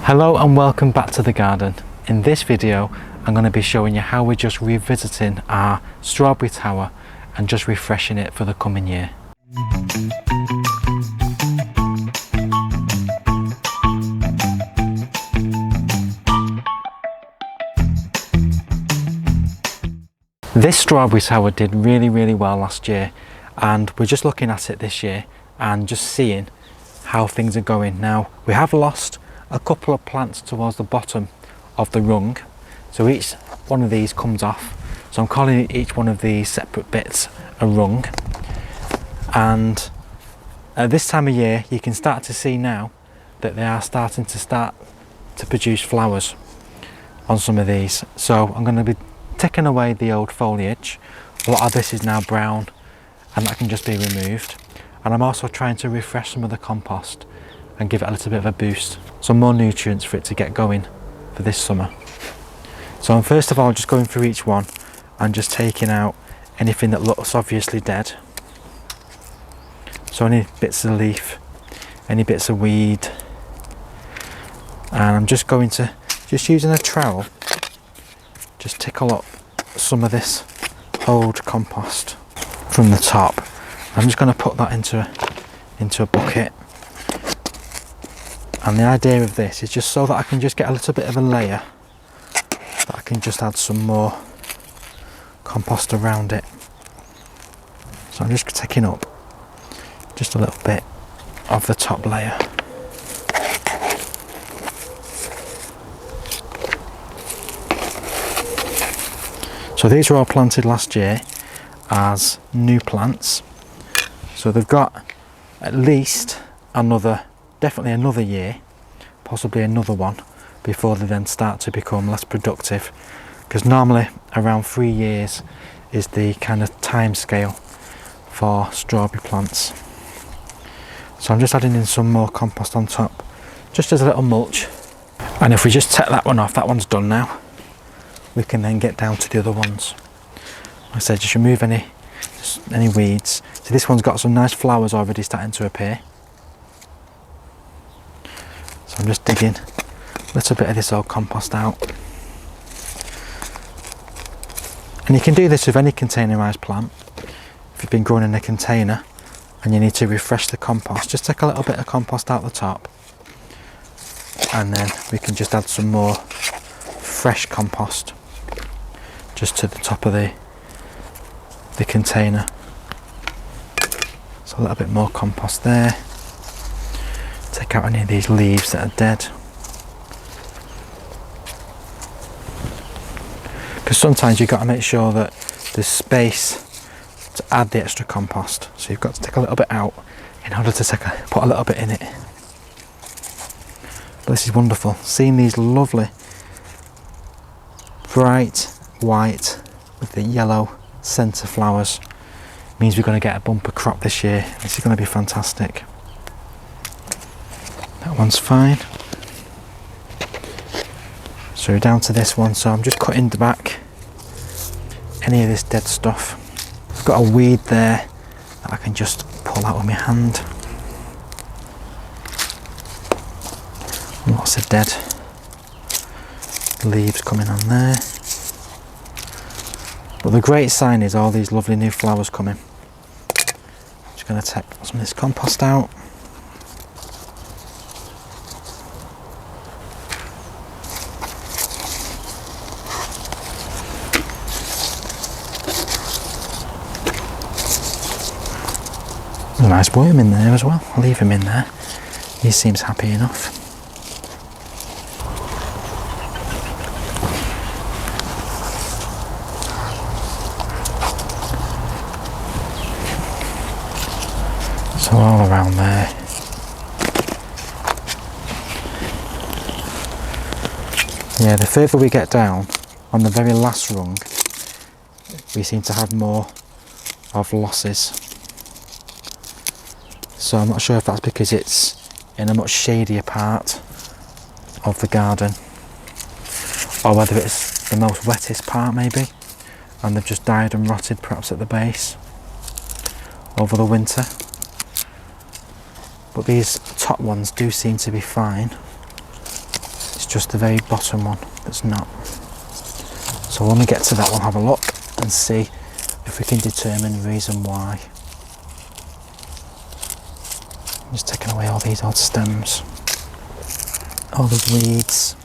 Hello and welcome back to the garden. In this video I'm going to be showing you how we're just revisiting our strawberry tower and just refreshing it for the coming year. This strawberry tower did really well last year, and we're just looking at it this year and just seeing how things are going. Now we have lost a couple of plants towards the bottom of the rung, so each one of these comes off, so I'm calling each one of these separate bits a rung. And at this time of year you can start to see now that they are starting to produce flowers on some of these. So I'm going to be taking away the old foliage. A lot of this is now brown and that can just be removed, and I'm also trying to refresh some of the compost and give it a little bit of a boost, some more nutrients for it to get going for this summer. So I'm first of all just going through each one and just taking out anything that looks obviously dead. So any bits of leaf, any bits of weed, and I'm just going to, just using a trowel, just tickle up some of this old compost from the top. I'm just going to put that into a bucket. And the idea of this is just so that I can just get a little bit of a layer, that I can just add some more compost around it. So I'm just taking up just a little bit of the top layer. So these were all planted last year as new plants, so they've got at least definitely another year, possibly another one, before they then start to become less productive, because normally around 3 years is the kind of time scale for strawberry plants. So I'm just adding in some more compost on top, just as a little mulch. And if we just take that one off, that one's done now, we can then get down to the other ones. Like I said, just remove any weeds. So this one's got some nice flowers already starting to appear. So I'm just digging a little bit of this old compost out. And you can do this with any containerised plant. If you've been growing in a container and you need to refresh the compost, just take a little bit of compost out the top, and then we can just add some more fresh compost just to the top of the container. So a little bit more compost there. Take out any of these leaves that are dead, because sometimes you've got to make sure that there's space to add the extra compost, so you've got to take a little bit out in order to put a little bit in it. But this is wonderful, seeing these lovely bright white with the yellow centre flowers means we're going to get a bumper crop this year. This is going to be fantastic. That one's fine. So we're down to this one, so I'm just cutting back any of this dead stuff. I've got a weed there that I can just pull out with my hand. Lots of dead leaves coming on there. But the great sign is all these lovely new flowers coming. Just going to take some of this compost out. There's a nice worm in there as well. I'll leave him in there. He seems happy enough. So all around there. Yeah, the further we get down, on the very last rung, we seem to have more of losses. So I'm not sure if that's because it's in a much shadier part of the garden, or whether it's the most wettest part maybe, and they've just died and rotted perhaps at the base over the winter. But these top ones do seem to be fine. just the very bottom one that's not. So when we get to that, we'll have a look and see if we can determine the reason why. I'm just taking away all these odd stems, all the weeds.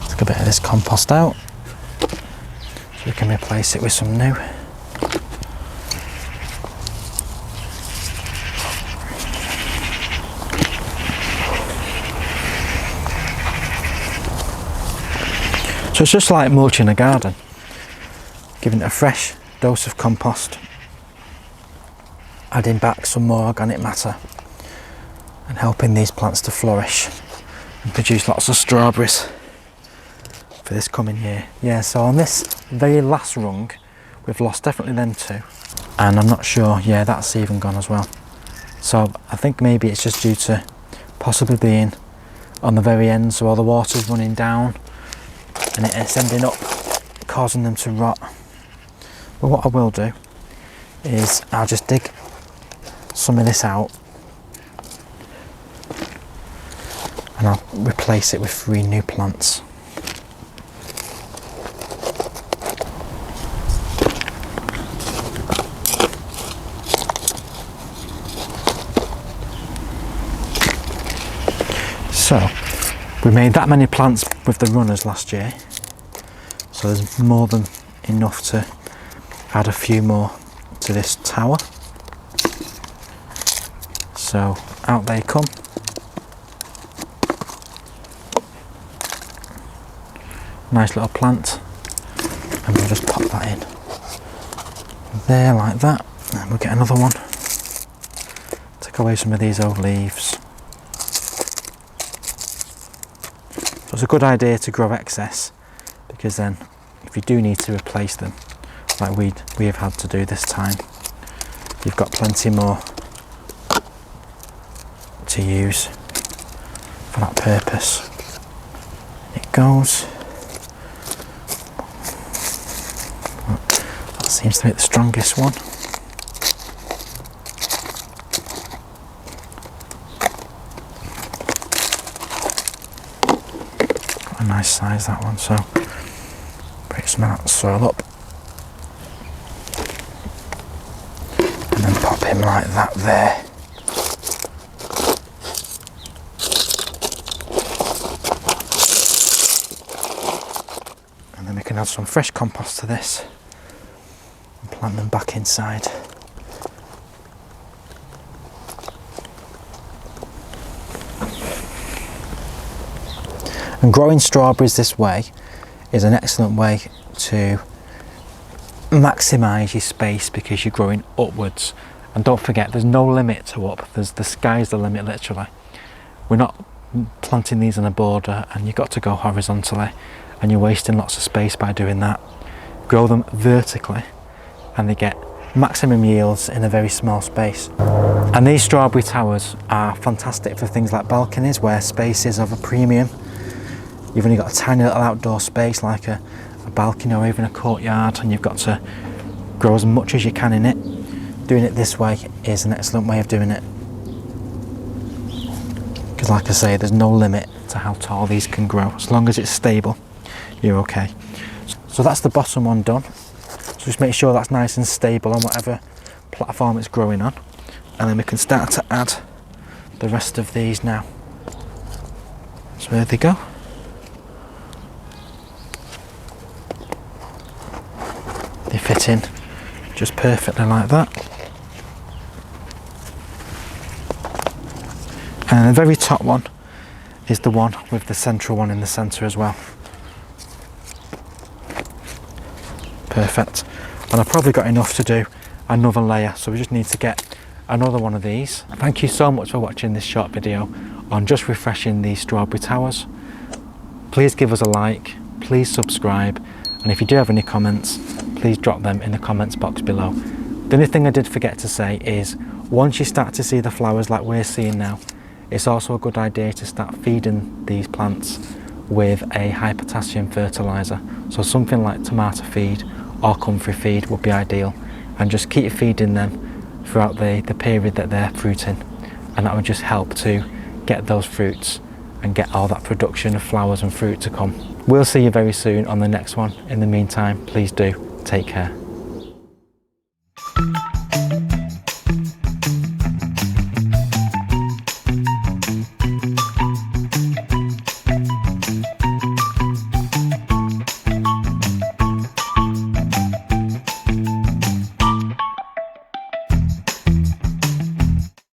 Take a bit of this compost out so we can replace it with some new. So it's just like mulching a garden, giving it a fresh dose of compost, adding back some more organic matter and helping these plants to flourish and produce lots of strawberries for this coming year. Yeah, so on this very last rung, we've lost definitely them two, and I'm not sure, yeah, that's even gone as well. So I think maybe it's just due to possibly being on the very end, so all the water's running down and it's ending up causing them to rot. But what I will do is I'll just dig some of this out and I'll replace it with 3 new plants. So we made that many plants with the runners last year, so there's more than enough to add a few more to this tower. So out they come. Nice little plant, and we'll just pop that in there like that, and we'll get another one. Take away some of these old leaves. So it's a good idea to grow excess, because then if you do need to replace them, like we have had to do this time, you've got plenty more to use for that purpose. It goes. That seems to be the strongest one. Got a nice size, that one, so break some of that soil up and then pop him like that there. And then we can add some fresh compost to this and plant them back inside. And growing strawberries this way is an excellent way to maximise your space, because you're growing upwards. And don't forget, there's no limit to up, the sky's the limit literally. We're not planting these on a border and you've got to go horizontally, and you're wasting lots of space by doing that. Grow them vertically and they get maximum yields in a very small space. And these strawberry towers are fantastic for things like balconies where space is of a premium. You've only got a tiny little outdoor space like a balcony or even a courtyard, and you've got to grow as much as you can in it. Doing it this way is an excellent way of doing it, because like I say, there's no limit to how tall these can grow. As long as it's stable, you're okay. So that's the bottom one done. So just make sure that's nice and stable on whatever platform it's growing on, and then we can start to add the rest of these now. So there they go. They fit in just perfectly like that. And the very top one is the one with the central one in the centre as well. Perfect. And I've probably got enough to do another layer, so we just need to get another one of these. Thank you so much for watching this short video on just refreshing these strawberry towers. Please give us a like, please subscribe, and if you do have any comments, please drop them in the comments box below. The only thing I did forget to say is, once you start to see the flowers like we're seeing now, it's also a good idea to start feeding these plants with a high potassium fertiliser. So something like tomato feed or comfrey feed would be ideal, and just keep feeding them throughout the period that they're fruiting, and that would just help to get those fruits and get all that production of flowers and fruit to come. We'll see you very soon on the next one. In the meantime, please do take care.